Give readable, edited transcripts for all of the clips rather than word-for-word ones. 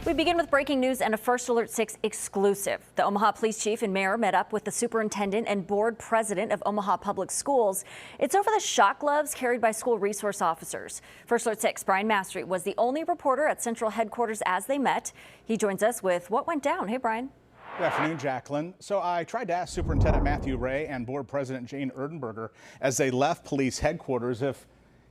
We begin with breaking news and a First Alert 6 exclusive. The Omaha Police Chief and Mayor met up with the superintendent and board president of Omaha Public Schools. It's over the shot gloves carried by school resource officers. First Alert 6 Brian Mastre was the only reporter at Central headquarters as they met. He joins us with what went down. Hey, Brian. Good afternoon, Jacqueline. So I tried to ask Superintendent Matthew Ray and Board President Jane Erdenberger as they left police headquarters if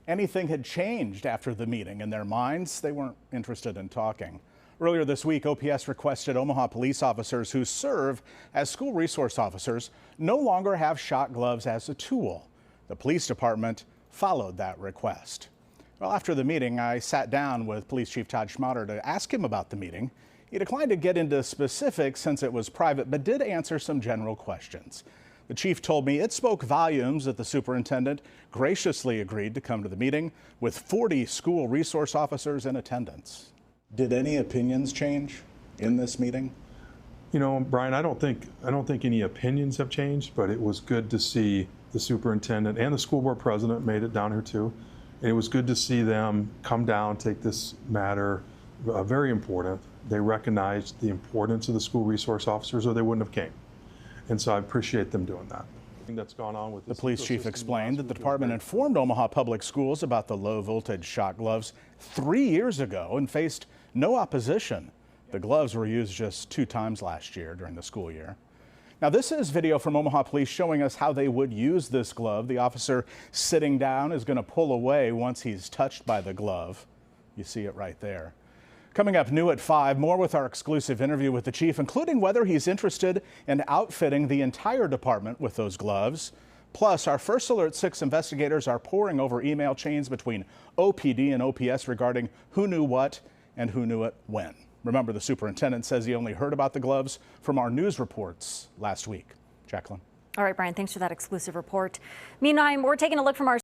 anything had changed after the meeting. In their minds, they weren't interested in talking. Earlier this week, OPS requested Omaha police officers who serve as school resource officers no longer have shot gloves as a tool. The police department followed that request. Well, after the meeting, I sat down with Police Chief Todd Schmaderer to ask him about the meeting. He declined to get into specifics since it was private, but did answer some general questions. The chief told me it spoke volumes that the superintendent graciously agreed to come to the meeting with 40 school resource officers in attendance. Did any opinions change in this meeting? You know, Brian, I don't think any opinions have changed, but it was good to see the superintendent and the school board president made it down here too. And it was good to see them come down, take this matter very important. They recognized the importance of the school resource officers, or they wouldn't have came. And so I appreciate them doing that. That's gone on with the police chief explained that the department informed Omaha Public Schools about the low voltage shot gloves 3 years ago and faced no opposition. The gloves were used just 2 times last year during the school year. Now, this is video from Omaha Police showing us how they would use this glove. The officer sitting down is going to pull away once he's touched by the glove. You see it right there. Coming up new at 5, more with our exclusive interview with the chief, including whether he's interested in outfitting the entire department with those gloves. Plus, our First Alert 6 investigators are poring over email chains between OPD and OPS regarding who knew what and who knew it when. Remember, the superintendent says he only heard about the gloves from our news reports last week. Jacqueline. All right, Brian, thanks for that exclusive report. Meanwhile, we're taking a look from our